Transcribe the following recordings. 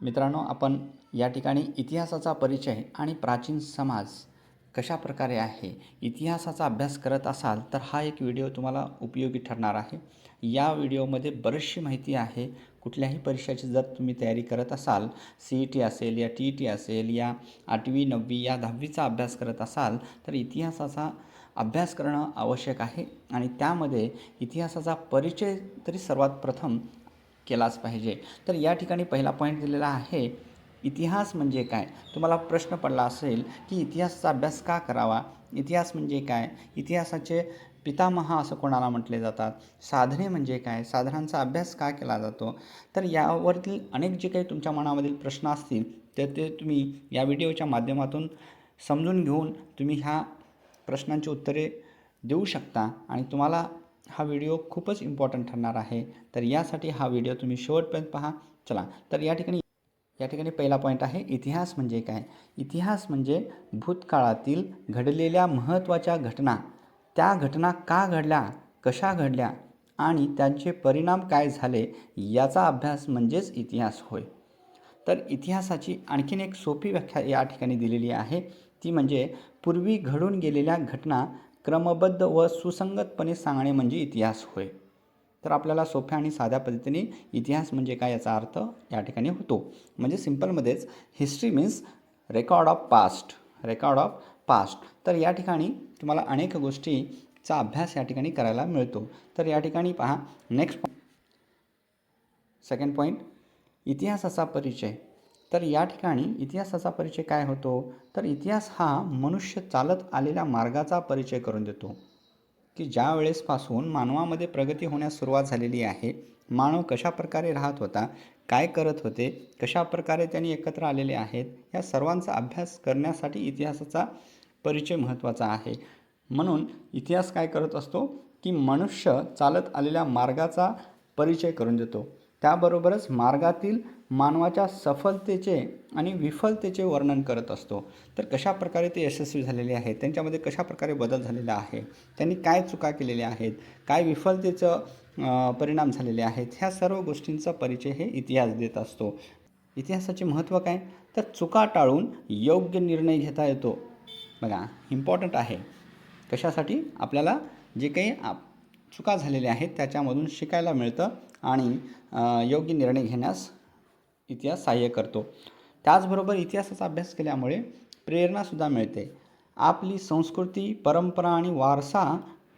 मित्रांनो, आपण या ठिकाणी इतिहासाचा परिचय आणि प्राचीन समाज कशा प्रकारे आहे, इतिहासाचा अभ्यास करत असाल तर हा एक व्हिडिओ तुम्हाला उपयोगी ठरणार आहे. या व्हिडिओमध्ये बरीचशी माहिती आहे. कुठल्याही परीक्षेची जर तुम्ही तयारी करत असाल, CET असेल या TET असेल या 8वी 9वी या 10वीचा अभ्यास करत असाल तर इतिहासाचा अभ्यास करणं आवश्यक आहे आणि त्यामध्ये इतिहासाचा परिचय तरी सर्वात प्रथम केलाच पाहिजे. तर या ठिकाणी पहिला पॉईंट दिलेला आहे, इतिहास म्हणजे काय. तुम्हाला प्रश्न पडला असेल की इतिहासाचा अभ्यास का करावा, इतिहास म्हणजे काय, इतिहासाचे पितामह असं कोणाला म्हटले जातात, साधने म्हणजे काय, साधनांचा अभ्यास का केला जातो. तर यावरती अनेक जे काही तुमच्या मनामधील प्रश्न असतील तर ते तुम्ही या व्हिडिओच्या माध्यमातून समजून घेऊन तुम्ही ह्या प्रश्नांची उत्तरे देऊ शकता आणि तुम्हाला हा व्हिडिओ खूपच इम्पॉर्टंट ठरणार आहे. तर यासाठी हा व्हिडिओ तुम्ही शेवटपर्यंत पहा. चला, तर या ठिकाणी पहिला पॉईंट आहे, इतिहास म्हणजे काय. इतिहास म्हणजे भूतकाळातील घडलेल्या महत्त्वाच्या घटना, त्या घटना का घडल्या, कशा घडल्या आणि त्यांचे परिणाम काय झाले याचा अभ्यास म्हणजेच इतिहास होय. तर इतिहासाची आणखीन एक सोपी व्याख्या या ठिकाणी दिलेली आहे, ती म्हणजे पूर्वी घडून गेलेल्या घटना क्रमबद्ध व सुसंगतपणे सांगणे म्हणजे इतिहास होय. तर आपल्याला सोप्या आणि साध्या पद्धतीने इतिहास म्हणजे काय याचा अर्थ या ठिकाणी होतो. म्हणजे सिम्पलमध्येच history means record of past, record of past. तर या ठिकाणी तुम्हाला अनेक गोष्टीचा अभ्यास या ठिकाणी करायला मिळतो. तर या ठिकाणी पहा, नेक्स्ट सेकंड पॉईंट, इतिहासाचा परिचय. तर या ठिकाणी इतिहासाचा परिचय काय होतो, तर इतिहास हा मनुष्य चालत आलेल्या मार्गाचा परिचय करून देतो की ज्या वेळेसपासून मानवामध्ये प्रगती होण्यास सुरुवात झालेली आहे, मानव कशा प्रकारे राहत होता, काय करत होते, कशा प्रकारे त्यांनी एकत्र आलेले आहेत, या सर्वांचा अभ्यास करण्यासाठी इतिहासाचा परिचय महत्त्वाचा आहे. म्हणून इतिहास काय करत असतो की मनुष्य चालत आलेल्या मार्गाचा परिचय करून देतो. त्याबरोबरच मार्गातील मानवाच्या सफलतेचे आणि विफलतेचे वर्णन करत असतो. तर कशा प्रकारे ते यशस्वी झालेले आहेत, त्यांच्यामध्ये कशा प्रकारे बदल झालेला आहे, त्यांनी काय चुका केलेल्या आहेत, काय विफलतेचं परिणाम झालेले आहेत, ह्या सर्व गोष्टींचा परिचय हे इतिहास देत असतो. इतिहासाचे महत्त्व काय, तर चुका टाळून योग्य निर्णय घेता येतो. बघा, इम्पॉर्टंट आहे. कशासाठी, आपल्याला जे काही चुका झालेल्या आहेत त्याच्यामधून शिकायला मिळतं आणि योग्य निर्णय घेण्यास इतिहास सहाय्य करतो. त्याचबरोबर इतिहासाचा अभ्यास केल्यामुळे प्रेरणासुद्धा मिळते. आपली संस्कृती, परंपरा आणि वारसा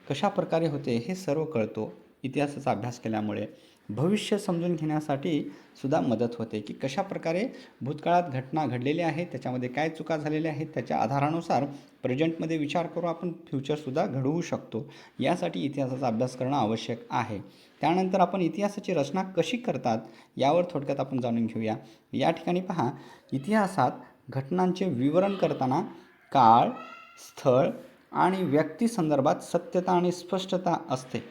कशा प्रकारे होते हे सर्व कळतो इतिहासाचा अभ्यास केल्यामुळे. भविष्य समजून घेण्यासाठी सुद्धा मदत होते की कशा प्रकारे भूतकाळात घटना घडलेल्या आहेत, त्याच्यामध्ये काय चुका झालेल्या आहेत, त्याच्या आधारानुसार प्रेझेंटमध्ये विचार करून आपण फ्युचरसुद्धा घडवू शकतो. यासाठी इतिहासाचा अभ्यास करणं आवश्यक आहे. त्यानंतर आपण इतिहासाची रचना कशी करतात यावर थोडक्यात आपण जाणून घेऊया. या ठिकाणी पहा, इतिहासात घटनांचे विवरण करताना काळ, स्थळ आणि व्यक्ती संदर्भात सत्यता आणि स्पष्टता असते.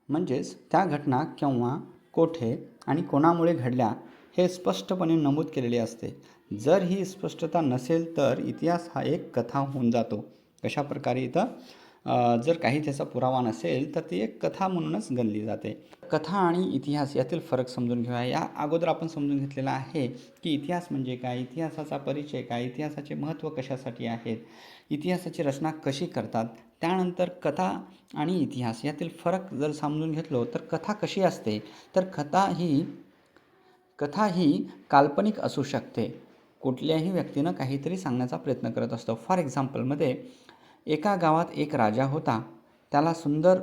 म्हणजेच त्या घटना केव्हा, कोठे आणि कोणामुळे घडल्या हे स्पष्टपणे नमूद केलेले असते. जर ही स्पष्टता नसेल तर इतिहास हा एक कथा होऊन जातो. कशा प्रकारे, इथं जर काही त्याचा पुरावा नसेल तर ती एक कथा म्हणूनच गणली जाते. कथा आणि इतिहास यातील फरक समजून घेऊया. या अगोदर आपण समजून घेतलेला आहे की इतिहास म्हणजे काय, इतिहासाचा परिचय काय, इतिहासाचे महत्त्व कशासाठी आहेत, इतिहासाची रचना कशी करतात. त्यानंतर कथा आणि इतिहास यातील फरक जर समजून घेतलो तर कथा कशी असते, तर कथा ही काल्पनिक असू शकते. कुठल्याही व्यक्तीनं काहीतरी सांगण्याचा प्रयत्न करत असतो. फॉर एक्झाम्पलमध्ये, एका गावात एक राजा होता. त्याला सुंदर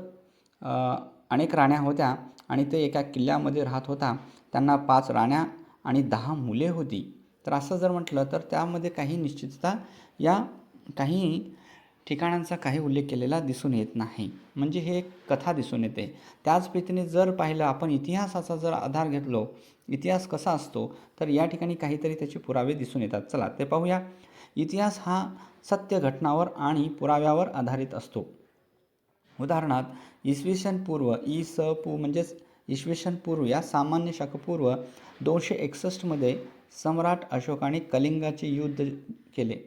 अनेक राण्या होत्या आणि ते एका किल्ल्यामध्ये राहत होता. त्यांना 5 राण्या आणि 10 मुले होती. तर असं जर म्हटलं तर त्यामध्ये काही निश्चितता या काही ठिकाणांचा काही उल्लेख केलेला दिसून येत नाही. म्हणजे हे एक कथा दिसून येते. त्याच पद्धतीने जर पाहिलं आपण, इतिहासाचा जर आधार घेतलो, इतिहास कसा असतो, तर या ठिकाणी काहीतरी त्याचे पुरावे दिसून येतात. चला ते पाहूया. इतिहास हा सत्य घटनावर आणि पुराव्यावर आधारित असतो. उदाहरणार्थ, इसवी सन पूर्व म्हणजेच इसवी सन पूर्व या सामान्य शकपूर्व 261 सम्राट अशोकाने कलिंगाचे युद्ध केले.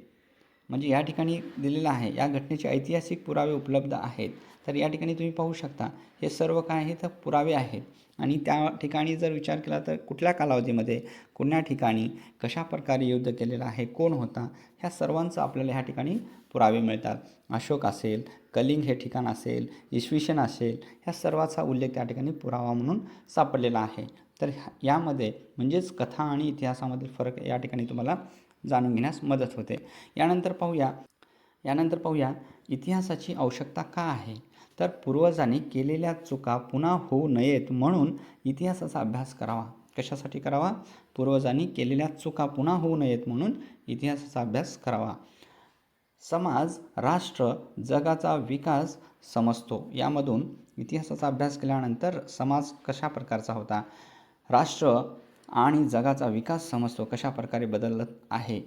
म्हणजे या ठिकाणी दिलेलं आहे, या घटनेचे ऐतिहासिक पुरावे उपलब्ध आहेत. तर या ठिकाणी तुम्ही पाहू शकता हे सर्व काय आहे तर पुरावे आहेत. आणि त्या ठिकाणी जर विचार केला तर कुठल्या कालावधीमध्ये, कुठल्या ठिकाणी, कशा प्रकारे युद्ध केलेलं आहे, कोण होता, ह्या सर्वांचं आपल्याला ह्या ठिकाणी पुरावे मिळतात. अशोक असेल, कलिंग हे ठिकाण असेल, इसवी असेल, ह्या सर्वाचा उल्लेख त्या ठिकाणी पुरावा म्हणून सापडलेला आहे. तर यामध्ये म्हणजेच कथा आणि इतिहासामधील फरक या ठिकाणी तुम्हाला जाणून घेण्यास मदत होते. यानंतर पाहूया इतिहासाची आवश्यकता का आहे. तर पूर्वजांनी केलेल्या चुका पुन्हा होऊ नयेत म्हणून इतिहासाचा अभ्यास करावा. कशासाठी करावा? पूर्वजांनी केलेल्या चुका पुन्हा होऊ नयेत म्हणून इतिहासाचा अभ्यास करावा. समाज, राष्ट्र, जगाचा विकास समजतो. यामधून इतिहासाचा अभ्यास केल्यानंतर समाज कशा प्रकारचा होता, राष्ट्र आणि जगाचा विकास समजतो, कशा प्रकारे बदलत आहे.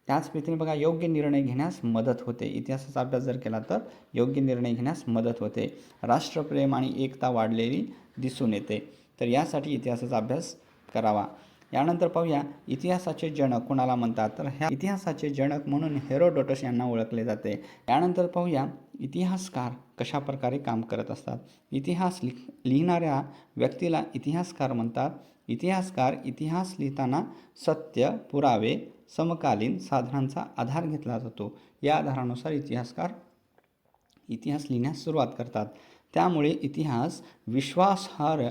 त्याच रीतीने बघा योग्य निर्णय घेण्यास मदत होते. इतिहासाचा अभ्यास जर केला तर योग्य निर्णय घेण्यास मदत होते. राष्ट्रप्रेम आणि एकता वाढलेली दिसून येते. तर यासाठी इतिहासाचा अभ्यास करावा. यानंतर पाहूया इतिहासाचे जनक कोणाला म्हणतात. तर ह्या इतिहासाचे जनक म्हणून हेरोडोटस यांना ओळखले जाते. यानंतर पाहूया इतिहासकार कशा प्रकारे काम करत असतात. इतिहास लिहिणाऱ्या व्यक्तीला इतिहासकार म्हणतात. इतिहासकार इतिहास लिहिताना सत्य, पुरावे, समकालीन साधनांचा आधार घेतला जातो. या आधारानुसार इतिहासकार इतिहास लिहिण्यास सुरुवात करतात. त्यामुळे इतिहास विश्वासार्ह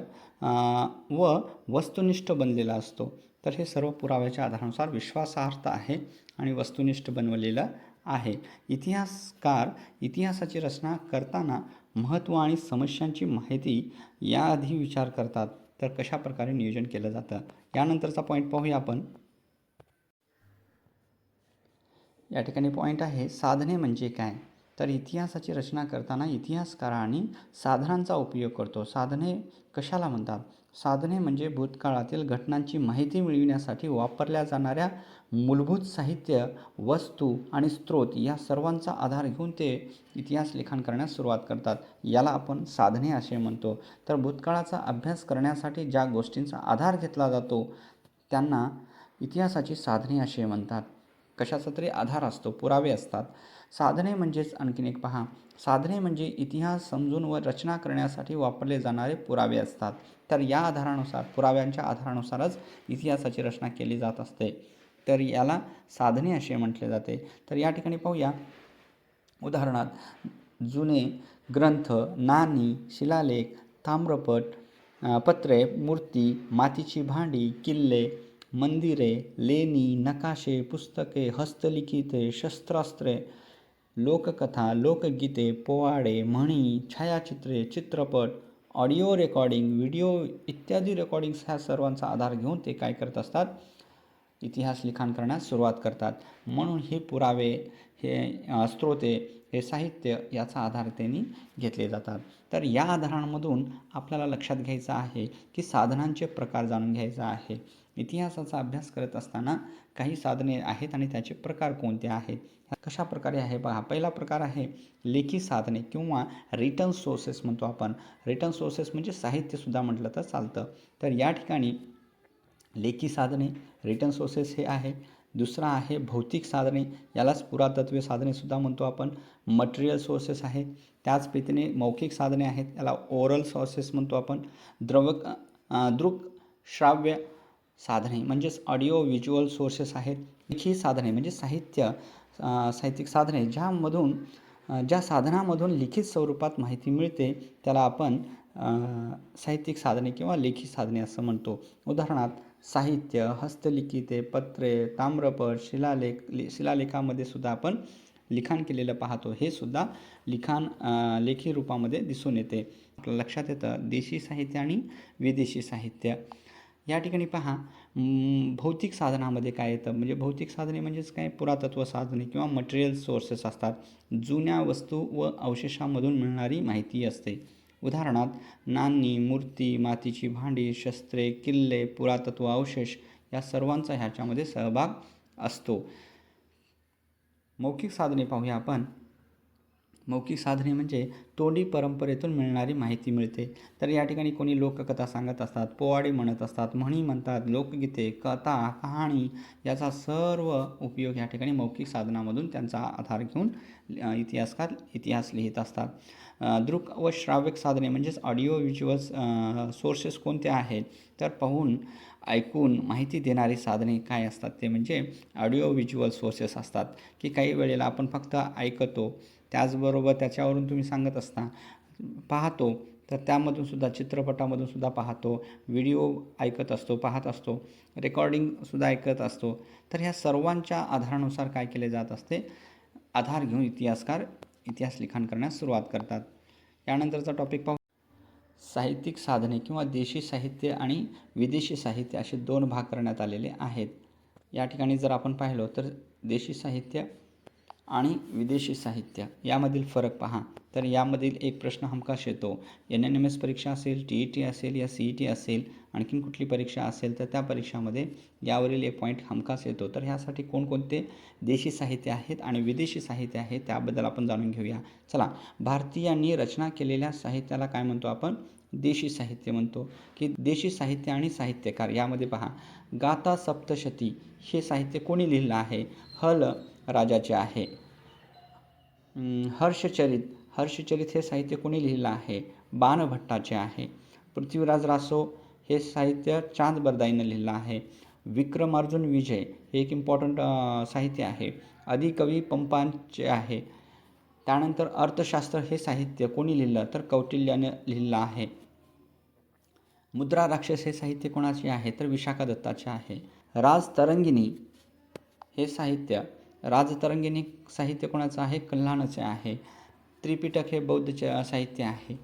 व वस्तुनिष्ठ बनलेला असतो. तर हे सर्व पुराव्याच्या आधारानुसार विश्वासार्ह आहे आणि वस्तुनिष्ठ बनवलेलं आहे. इतिहासकार इतिहासाची रचना करताना महत्त्व आणि समस्यांची माहिती याआधी विचार करतात. तर कशा प्रकारे नियोजन केलं जातं. यानंतरचा पॉईंट पाहूया आपण. या ठिकाणी पॉईंट आहे साधने म्हणजे काय. तर इतिहासाची रचना करताना इतिहासकारांनी साधनांचा उपयोग करतो. साधने कशाला म्हणतात. साधने म्हणजे भूतकाळातील घटनांची माहिती मिळविण्यासाठी वापरल्या जाणाऱ्या मूलभूत साहित्य, वस्तू आणि स्रोत या सर्वांचा आधार घेऊन ते इतिहास लिखाण करण्यास सुरुवात करतात. याला आपण साधने असे म्हणतो. तर भूतकाळाचा अभ्यास करण्यासाठी ज्या गोष्टींचा आधार घेतला जातो त्यांना इतिहासाची साधने असे म्हणतात. कशाचा तरी आधार असतो, पुरावे असतात. साधने म्हणजेच आणखीन एक पहा, साधने म्हणजे इतिहास समजून व रचना करण्यासाठी वापरले जाणारे पुरावे असतात. तर या आधारानुसार, पुराव्यांच्या आधारानुसारच इतिहासाची रचना केली जात असते. तर याला साधने असे म्हटले जाते. तर या ठिकाणी पाहूया उदाहरणार्थ जुने ग्रंथ, नाणी, शिलालेख, ताम्रपट, पत्रे, मूर्ती, मातीची भांडी, किल्ले, मंदिरे, लेणी, नकाशे, पुस्तके, हस्तलिखिते, शस्त्रास्त्रे, लोककथा, लोकगीते, पोवाडे, म्हणी, छायाचित्रे, चित्रपट, ऑडिओ रेकॉर्डिंग, व्हिडिओ इत्यादी रेकॉर्डिंग्स ह्या सर्वांचा आधार घेऊन ते काय करत असतात, इतिहास लिखाण करण्यास सुरुवात करतात. म्हणून हे पुरावे, हे स्त्रोते, हे साहित्य याचा आधार त्यांनी घेतले जातात. तर या आधारांमधून आपल्याला लक्षात घ्यायचं आहे की साधनांचे प्रकार जाणून घ्यायचा आहे. इतिहासाचा अभ्यास करत असताना काही साधने आहेत आणि त्याचे प्रकार कोणते आहेत, कशा प्रकारे आहे पहा. पहिला प्रकार आहे लेखी साधने किंवा रिटन सोर्सेस म्हणतो आपण. रिटन सोर्सेस म्हणजे साहित्यसुद्धा म्हटलं तर चालतं. तर या ठिकाणी लेखी साधने, रिटन सोर्सेस हे आहे. दुसरा आहे भौतिक साधने, यालाच पुरातत्वीय साधनेसुद्धा म्हणतो आपण. मटेरियल सोर्सेस आहेत. त्याच रीतीने मौखिक साधने आहेत, याला ओरल सोर्सेस म्हणतो आपण. दृक श्राव्य साधने म्हणजेच ऑडिओ व्हिज्युअल सोर्सेस आहेत. लेखी साधने म्हणजे साहित्यिक साधने ज्या साधनामधून लिखित स्वरूपात माहिती मिळते त्याला आपण साहित्यिक साधने किंवा लेखी साधने असं म्हणतो. उदाहरणार्थ साहित्य, हस्तलिखिते, पत्रे, ताम्रपट, शिलालेखामध्ये सुद्धा आपण लिखाण केलेलं पाहतो. हे सुद्धा लिखाण लेखी रूपामध्ये दिसून येते. आपल्या लक्षात येतं देशी साहित्य आणि विदेशी साहित्य. या ठिकाणी पहा भौतिक साधनामध्ये काय येतं, म्हणजे भौतिक साधने म्हणजेच काय, पुरातत्व साधने किंवा मटेरियल सोर्सेस असतात. जुन्या वस्तू व अवशेषांमधून मिळणारी माहिती असते. उदाहरणार्थ नाणी, मूर्ती, मातीची भांडी, शस्त्रे, किल्ले, पुरातत्व अवशेष या सर्वांचा ह्याच्यामध्ये सहभाग असतो. मौखिक साधने पाहूया आपण. मौखिक साधने म्हणजे तोंडी परंपरेतून मिळणारी माहिती मिळते. तर या ठिकाणी कोणी लोककथा सांगत असतात, पोवाडे म्हणत असतात, म्हणी म्हणतात, लोकगीते, कथा, कहाणी याचा सर्व उपयोग या ठिकाणी मौखिक साधनामधून त्यांचा आधार घेऊन इतिहासकार इतिहास लिहित असतात. दृक व श्राव्यक साधने म्हणजेच ऑडिओ व्हिज्युअल सोर्सेस कोणते आहेत, तर पाहून ऐकून माहिती देणारी साधने काय असतात, ते म्हणजे ऑडिओ व्हिज्युअल सोर्सेस असतात. की काही वेळेला आपण फक्त ऐकतो, त्याचबरोबर त्याच्यावरून तुम्ही सांगत असता पाहतो, तर त्यामधून सुद्धा चित्रपटामधून सुद्धा पाहतो, व्हिडिओ ऐकत असतो, पाहत असतो, रेकॉर्डिंगसुद्धा ऐकत असतो. तर ह्या सर्वांच्या आधारानुसार काय केले जात असते, आधार घेऊन इतिहासकार इतिहास लिखाण करण्यास सुरुवात करतात. यानंतरचा टॉपिक पाहू, साहित्यिक साधने किंवा देशी साहित्य आणि विदेशी साहित्य असे 2 भाग करण्यात आलेले आहेत. या ठिकाणी जर आपण पाहिलो तर देशी साहित्य आणि विदेशी साहित्य यामधील फरक पहा. तर यामधील एक प्रश्न हमखास येतो. NNMS परीक्षा असेल, TET असेल या CET असेल, आणखीन कुठली परीक्षा असेल तर त्या परीक्षामध्ये यावरील एक पॉईंट हमखास येतो. तर ह्यासाठी कोणकोणते देशी साहित्य आहेत आणि विदेशी साहित्य आहे त्याबद्दल आपण जाणून घेऊया. चला, भारतीयांनी रचना केलेल्या साहित्याला काय म्हणतो आपण, देशी साहित्य म्हणतो. की देशी साहित्य आणि साहित्यकार यामध्ये पहा, गाथा सप्तशती हे साहित्य कोणी लिहिलं आहे, हल राजाचे आहे. हर्षचरित हे साहित्य कोणी लिहिलं आहे, बाणभट्टाचे आहे. पृथ्वीराज रासो हे साहित्य चांद बरदाईनं लिहिलं आहे. विक्रमार्जुन विजय हे एक इम्पॉर्टंट साहित्य आहे, आदिकवी पंपांचे आहे. त्यानंतर अर्थशास्त्र हे साहित्य कोणी लिहिलं, तर कौटिल्याने लिहिलं आहे. मुद्रा राक्षस हे साहित्य कोणाचे आहे, तर विशाखा दत्ताचे आहे. राजतरंगिणी हे साहित्य कोणाचं आहे, कल्हाणचे आहे. त्रिपिटक हे बौद्ध साहित्य आहे.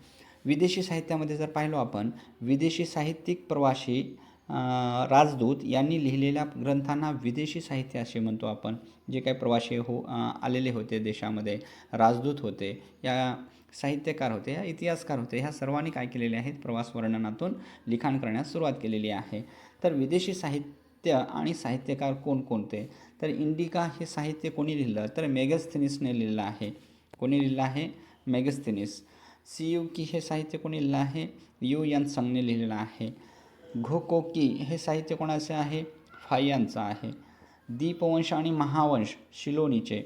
विदेशी साहित्यामध्ये जर पाहिलो आपण, विदेशी साहित्यिक प्रवासी राजदूत यांनी लिहिलेल्या ग्रंथांना विदेशी साहित्य असे म्हणतो आपण. जे काही प्रवासी आलेले होते देशामध्ये, राजदूत होते, या साहित्यकार होते, या इतिहासकार होते, ह्या सर्वांनी काय केलेले आहेत, प्रवास वर्णनातून लिखाण करण्यास सुरुवात केलेली आहे. तर विदेशी साहित्य आणि साहित्यकार कोणकोणते, तर इंडिका हे साहित्य कोणी लिहिलं, तर मेगस्थनीसने लिहिलं आहे. कोणी लिहिलं आहे, मेगस्थनीस. सियुकी हे साहित्य कोणी लिहिलं आहे, UN संघने लिहिलेलं आहे. घोकोकी हे साहित्य कोणाचे आहे, फायांचं आहे. दीपवंश आणि महावंश शिलोनीचे.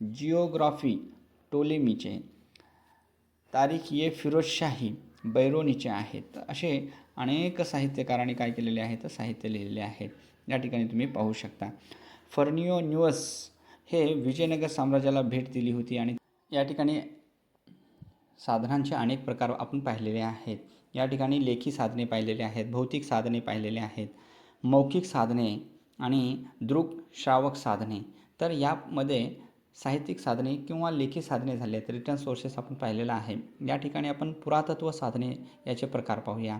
जिओग्राफी टोलेमीचे. तारीख ये फिरोजशाही बैरोनीचे आहेत. असे अनेक साहित्यकारांनी काय केलेले आहेत, तर साहित्य लिहिलेले आहेत. या ठिकाणी तुम्ही पाहू शकता. फर्निओन्युअस हे विजयनगर साम्राज्याला भेट दिली होती आणि या ठिकाणी साधनांचे अनेक प्रकार आपण पाहिलेले आहेत. या ठिकाणी लेखी साधने पाहिलेले आहेत, भौतिक साधने पाहिलेले आहेत, मौखिक साधने आणि दृक श्रावक साधने. तर यामध्ये साहित्यिक साधने किंवा लेखी साधने झाले आहेत, रिटर्न सोर्सेस आपण पाहिलेला आहे. या ठिकाणी आपण पुरातत्व साधने याचे प्रकार पाहूया.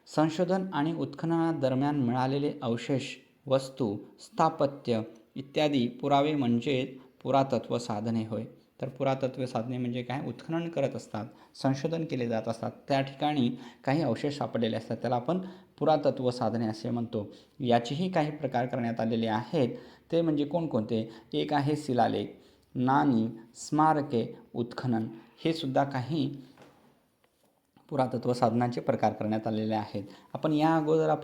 संशोधन आणि उत्खननादरम्यान मिळालेले अवशेष, वस्तू, स्थापत्य इत्यादी पुरावे म्हणजे पुरातत्व साधने होय. तर पुरातत्व साधने म्हणजे काय, उत्खनन करत असतात, संशोधन केले जात असतात, त्या ठिकाणी काही अवशेष सापडलेले असतात, त्याला आपण पुरातत्व साधने असे म्हणतो. याचेही काही प्रकार करण्यात आलेले आहेत. ते म्हणजे कोणकोणते, एक आहे शिलालेख, नाणी, स्मारके, उत्खनन. हे सुद्धा काही पुरातत्व साधनांचे प्रकार करण्यात आलेले आहेत. आपण या अगोदर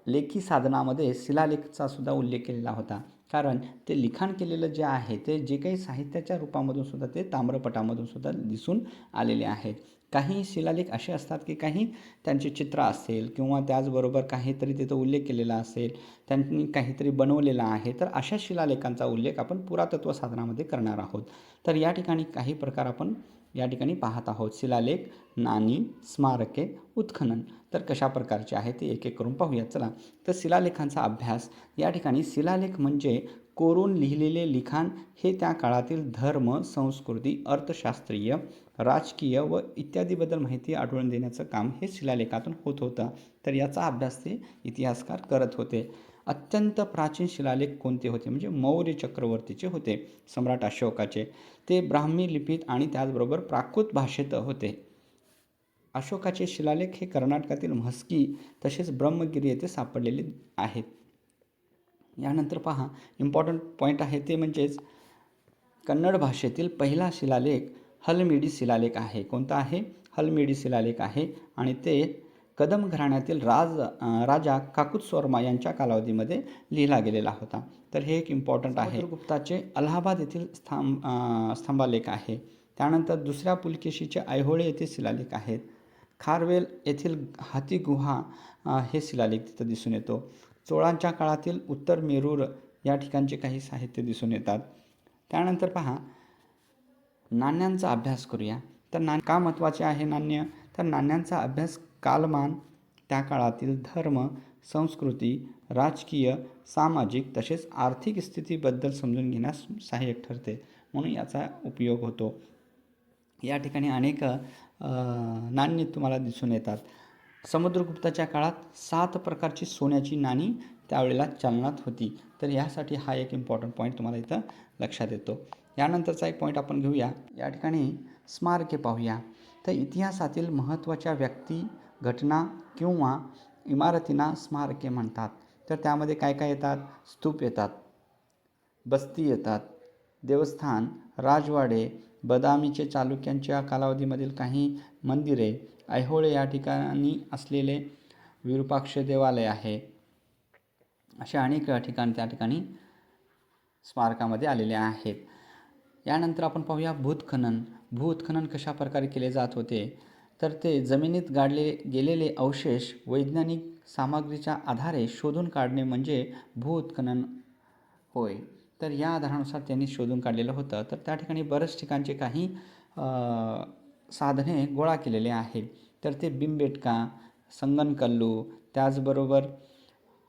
लेखी साधनामध्ये शिलालेखचा सुद्धा उल्लेख केलेला होता. कारण ते लिखाण केलेलं जे आहे ते जे काही साहित्याच्या रूपामधून सुद्धा ते ताम्रपटामधून सुद्धा दिसून आलेले आहेत. काही शिलालेख असे असतात की काही त्यांचे चित्र असेल किंवा त्याचबरोबर काहीतरी तिथं उल्लेख केलेला असेल, त्यांनी काहीतरी बनवलेलं आहे, तर अशा शिलालेखांचा उल्लेख आपण पुरातत्व साधनामध्ये करणार आहोत. तर या ठिकाणी काही प्रकार आपण या ठिकाणी पाहत आहोत. शिलालेख, नाणी, स्मारके, उत्खनन. तर कशा प्रकारचे आहे ते एक एक करून पाहूया. चला, तर शिलालेखांचा अभ्यास. या ठिकाणी शिलालेख म्हणजे कोरून लिहिलेले लिखाण. हे त्या काळातील धर्म, संस्कृती, अर्थशास्त्रीय, राजकीय व इत्यादीबद्दल माहिती आढळून देण्याचं काम हे शिलालेखातून होत होतं. तर याचा अभ्यास ते इतिहासकार करत होते. अत्यंत प्राचीन शिलालेख कोणते होते, म्हणजे मौर्य चक्रवर्तीचे होते, सम्राट अशोकाचे. ते ब्राह्मी लिपीत आणि त्याचबरोबर प्राकृत भाषेत होते. अशोकाचे शिलालेख हे कर्नाटकातील म्हस्की तसेच ब्रह्मगिरी येथे सापडलेले आहेत. यानंतर पहा, इम्पॉर्टंट पॉईंट आहे ते म्हणजेच कन्नड भाषेतील पहिला शिलालेख हलमिडी शिलालेख आहे. कोणता आहे? हलमिडी शिलालेख आहे आणि ते कदम घराण्यातील राजा काकुत्सवर्मा यांच्या कालावधीमध्ये लिहिला गेलेला होता. तर हे एक इम्पॉर्टंट आहे. समुद्रगुप्ताचे अलाहाबाद येथील स्तंभालेख आहे. त्यानंतर दुसऱ्या पुलकेशीचे ऐहोळे येथील शिलालेख आहेत. खारवेल येथील हाती गुहा हे शिलालेख तिथं दिसून येतो. चोळांच्या काळातील उत्तर मेरूर या ठिकाणचे काही साहित्य दिसून येतात. त्यानंतर पहा, नाण्यांचा अभ्यास करूया. तर का महत्त्वाचे आहे नाण्य? तर नाण्यांचा अभ्यास कालमान, त्या काळातील धर्म, संस्कृती, राजकीय, सामाजिक तसेच आर्थिक स्थितीबद्दल समजून घेण्यास सहाय्यक ठरते, म्हणून याचा उपयोग होतो. या ठिकाणी अनेक नाणी तुम्हाला दिसून येतात. समुद्रगुप्ताच्या काळात 7 प्रकारची सोन्याची नाणी त्यावेळेला चलनात होती. तर यासाठी हा एक इम्पॉर्टंट पॉईंट तुम्हाला इथं लक्षात येतो. यानंतरचा एक पॉईंट आपण घेऊया. या ठिकाणी स्मारके पाहूया. तर इतिहासातील महत्त्वाच्या व्यक्ती, घटना किंवा इमारतींना स्मारके म्हणतात. तर त्यामध्ये काय काय येतात? स्तूप येतात, बस्ती येतात, देवस्थान, राजवाडे, बदामीचे चालुक्यांच्या कालावधीमधील काही मंदिरे, ऐहोळे या ठिकाणी असलेले विरूपाक्ष देवालय आहे. अशा अनेक ठिकाण त्या ठिकाणी स्मारकामध्ये आलेले आहेत. यानंतर आपण पाहूया भूतखनन. भूतखनन कशा प्रकारे केले जात होते? तर ते जमिनीत गाडले गेलेले अवशेष वैज्ञानिक सामग्रीच्या आधारे शोधून काढणे म्हणजे भूतखनन होय. तर या आधारानुसार त्यांनी शोधून काढलेलं होतं. तर त्या ठिकाणी बऱ्याच ठिकाणचे काही साधने गोळा केलेले आहेत. तर ते भीमबेटका, संगनकल्लू, त्याचबरोबर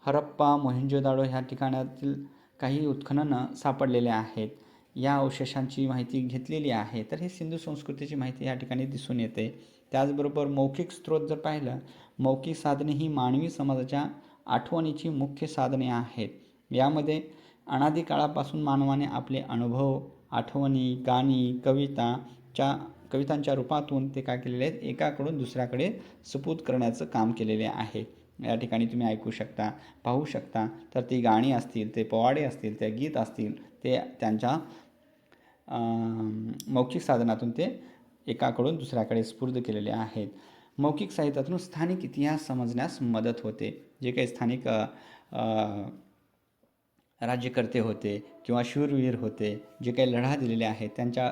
हरप्पा, मोहेंजोदाडो ह्या ठिकाणातील काही उत्खननं सापडलेले आहेत. या अवशेषांची माहिती घेतलेली आहे. तर ही सिंधू संस्कृतीची माहिती या ठिकाणी दिसून येते. त्याचबरोबर मौखिक स्रोत जर पाहिलं, मौखिक साधने ही मानवी समाजाच्या आठवणीची मुख्य साधने आहेत. यामध्ये अनादी काळापासून मानवाने आपले अनुभव, आठवणी, गाणी, कवितांच्या रूपातून ते काय केलेले आहेत? एकाकडून दुसऱ्याकडे सुपूत करण्याचं काम केलेले आहे. या ठिकाणी तुम्ही ऐकू शकता, पाहू शकता. तर ती गाणी असतील, ते पोवाडे असतील, ते गीत असतील, ते त्यांच्या मौखिक साधनातून ते एकाकडून दुसऱ्याकडे स्फूर्त केलेले आहेत. मौखिक साहित्यातून स्थानिक इतिहास समजण्यास मदत होते. जे काही स्थानिक राज्यकर्ते होते किंवा शूरवीर होते, जे काही लढा दिलेले आहेत, त्यांच्या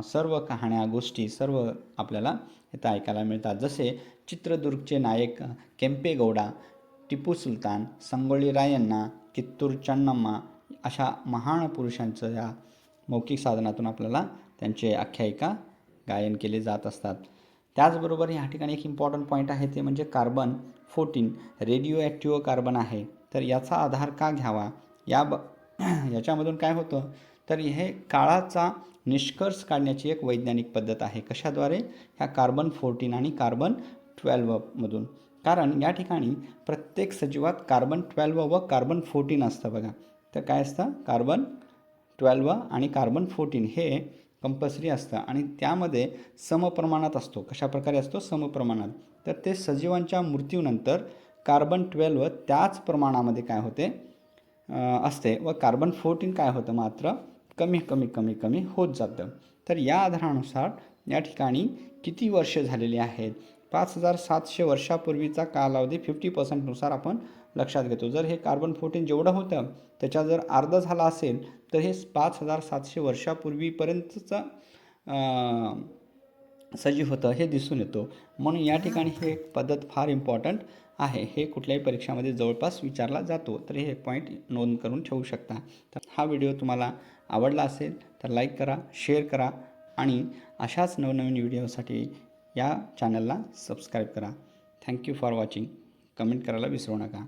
सर्व कहाण्या, गोष्टी सर्व आपल्याला इथं ऐकायला मिळतात. जसे चित्रदुर्गचे नायक केंपेगौडा, टिपू सुलतान, संगोळी रायण्णा, कित्तूर चन्नम्मा अशा महान पुरुषांचं या मौखिक साधनातून आपल्याला त्यांचे आख्यायिका गायन केले जात असतात. त्याचबरोबर या ठिकाणी एक इम्पॉर्टंट पॉईंट आहे, ते म्हणजे कार्बन 14 रेडिओ ॲक्टिव्ह कार्बन आहे. तर याचा आधार का घ्यावा? याच्यामधून काय होतं? तर हे काळाचा निष्कर्ष काढण्याची एक वैज्ञानिक पद्धत आहे. कशाद्वारे? ह्या कार्बन 14 आणि कार्बन 12 मधून. कारण या ठिकाणी प्रत्येक सजीवात कार्बन 12 व कार्बन 14 असतं बघा. तर काय असतं? कार्बन 12 आणि कार्बन 14 हे कंपल्सरी असतं आणि त्यामध्ये समप्रमाणात असतो. कशा प्रकारे असतो? समप्रमाणात. तर ते सजीवांच्या मृत्यूनंतर कार्बन 12 त्याच प्रमाणामध्ये काय होते? असते व कार्बन 14 काय होतं? मात्र कमी होत जातं. तर या आधारानुसार या ठिकाणी किती वर्ष झालेली आहेत? 5700 वर्षापूर्वीचा कालावधी 50% आपण लक्षात घेतो. जर हे कार्बन 14 जेवढं होतं त्याच्या जर अर्धा झाला असेल तर हे 5700 वर्षापूर्वीपर्यंतचं सजीव होतं हे दिसून येतो. म्हणून या ठिकाणी हे पद्धत फार इम्पॉर्टंट आहे. हे कुठल्याही परीक्षामध्ये जवळपास विचारला जातो. तर हे पॉईंट नोंद करून ठेवू शकता. तर हा व्हिडिओ तुम्हाला आवडला असेल तर लाईक करा, शेअर करा आणि अशाच नवनवीन व्हिडिओसाठी या चॅनलला सबस्क्राईब करा. Thank you for watching. कमेंट करायला विसरू नका.